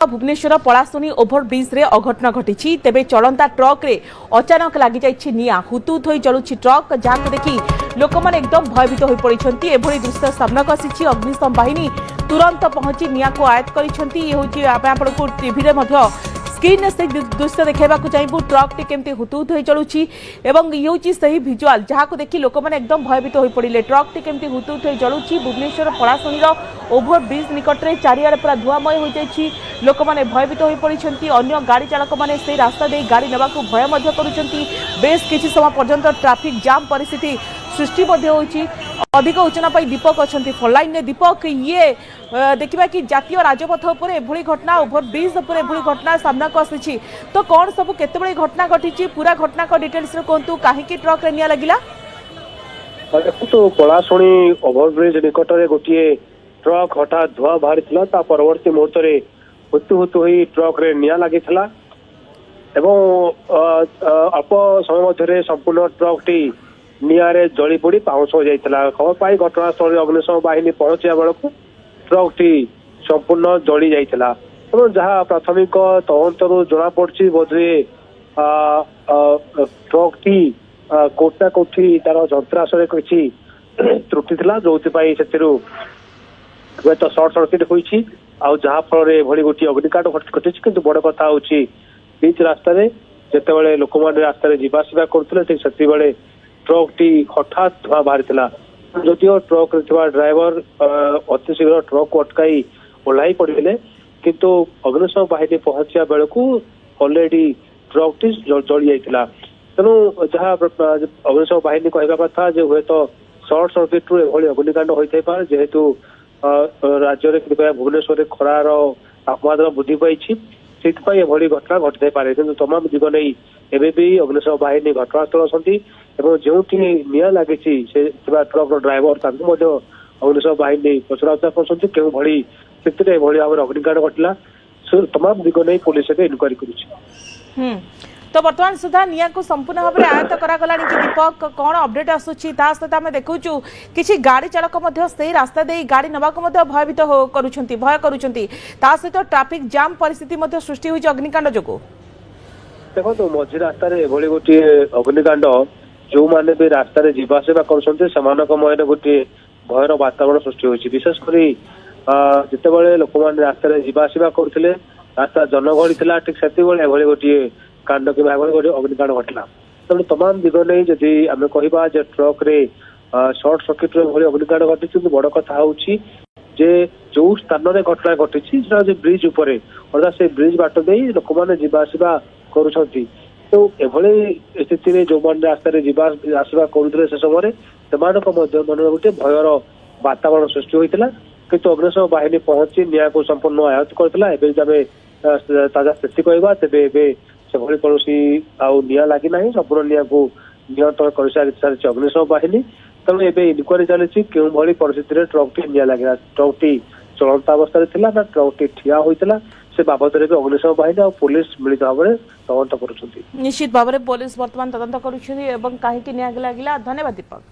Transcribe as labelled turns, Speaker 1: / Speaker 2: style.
Speaker 1: Bhubaneswar पलाशुनी overbridge रे अघटन घटी तेबे चलंता ट्रक रे अचानक लगी जाइछि निया हुतुत होई जलुछि ट्रक जहां देखि लोक माने एकदम भयभीत होई पड़िछंती। एभली दृश्य सामना आसी अग्निशम बाहिनी तुरंत पहुंची निया को आयत्त करिछंती। ये होछि आपण को टीवी रे मध्य स्क्रीन से दृश्य देखा चाहबू ट्रक टी केमती हुतुत हो चलुची एवं ये होची सही भिजुआल जहाँ को देखि लोक मैंने एकदम भयभीत हो पड़े। ट्रक टी केमती हुतुत हो जलुची भुवनेश्वर पलाशुनी ओभरब्रिज निकट में चारिआडे पूरा धुआमय हो जाइछि। लोक मैंने भयभीत हो पड़ती। अन्य गाड़ी चालक मैंने से रास्ता दे गाड़ी नेबा को भय मध्य करुछंती। बेस किछि समय पर्यंत ट्रैफिक जाम परिस्थिति सृष्टि होती। अधिक सूचना दीपक अच्छा फोनलाइन ने। दीपक ये देखा कि जातीय राजपथ उपर एभली घटना ओभरब्रिज उपर एभली घटना सामना को आसी तो कौन सब केते घटना घटी पूरा घटना को डिटेल्स कहतु कहीं ट्रक रे निया लगिला।
Speaker 2: देखो पलाशुनी ओभरब्रिज निकट में गोटे ट्रक हठात धुआ बाहरी परवर्ती मुहूर्त में हुतु हुतु हो ट्रक रे निया लगी अल्प समय मध्य संपूर्ण ट्रक टी निआरे जली पोड़ी पाउंस हो जाता। खबर पाई घटनास्थल अग्निशम बाहिनी पहुंचा बेलू ट्रक टी संपूर्ण जली जाता। जहाँ प्राथमिक तदंत जना पड़ी बोधे ट्रक टी कोटा कोठी तार जंत्रांश किसी त्रुटि था जो हूँ सर्ट सर्किट होती जहाँ फल एभली गोटे अग्निकांड घटी कि बड़ कथा हूँ बीच रास्तार जिते लोक मैंने रास्तार जावासवा करुले ठीक से ट्रक टी हठात धुआ बाहरी जदिव ट्रक ड्राइवर अति शीघ्र ट्रक को अटकाई ओह्ल पड़े किंतु अग्निशम बाहिनी पहुंचा बेलू अलरेडी ट्रक टी जली जाता। तेणु जहाँ अग्निशम बाहिनी कहवा कथा हुए तो सर्ट सर्किट रू एभली अग्निकांड होता पारे जेहेतु राज्य भुवनेश्वर खरार तापमात्रा वृद्धि पाई से घटना घटी पारे कि तमाम दिग नहीं एवं भी अग्निशम बाहिनी घटनास्थल अच्छा जो निया लगी ट्रक ड्राइवर अग्निशम बाहिनी पचराउचरा कर स्थित भाव अग्निकांड घटला तमाम दिग नहीं पुलिस इनक्वारी कर।
Speaker 1: तो वर्तमान सुधा निया को संपूर्ण भाव में आयत्त करागला कि दीपक कौन अपडेट आसूची सहित आम देखु किसी गाड़ी चालक से रास्ता दे गाड़ी नवा भयभीत भय करुँच सहित ट्राफिक जाम परिस्थिति सृष्टि होगी अग्निकांड जो
Speaker 2: देखो मझी रास्त गोटे अग्निकांड जो मैंने भी रास्तार जावासवा कर गोटे भयर वातावरण सृष्टि होती विशेषकर जिते लोक मैंने रास्तार जावासवा करते रास्ता जनगहली था ठीक से गोटे कांड कि गोटे अग्निकांड घटला। तेणु तमाम दिग नहीं जदि आम कह ट्रक रे सर्ट सर्किट अग्निकांड घटी बड़ कथा हूँ जो स्थान में घटना घटी ब्रिज उपर अर्थात से ब्रिज बाट दे लोक मैंने जावासवा करुँच तो एभली स्थिति जो मैंने रास्तार आसवा करुले से समय से मन गोटे भयर वातावरण सृष्टि होता किंतु अग्निशम बाहिनी पहुंची निया को संपूर्ण आयत्त करता। ताजा स्थिति कहवा तेज से कौन निया लगी ना संपूर्ण निया को नियंत्रण कर सारी अग्निशम बाहिनी। तेणु एवं इनक्वारी चली क्यों परिस्थिति ट्रक टी निया लगे ट्रक टी चलता अवस्था ना ट्रक टी ठिया होता से बाबद में अग्निशम बाहिनी और पुलिस मिलित भाव में तदंत कर।
Speaker 1: निश्चित भाव में पुलिस वर्तमान तदंत करुँच कहीं निया लगिला। धन्यवाद दीपक।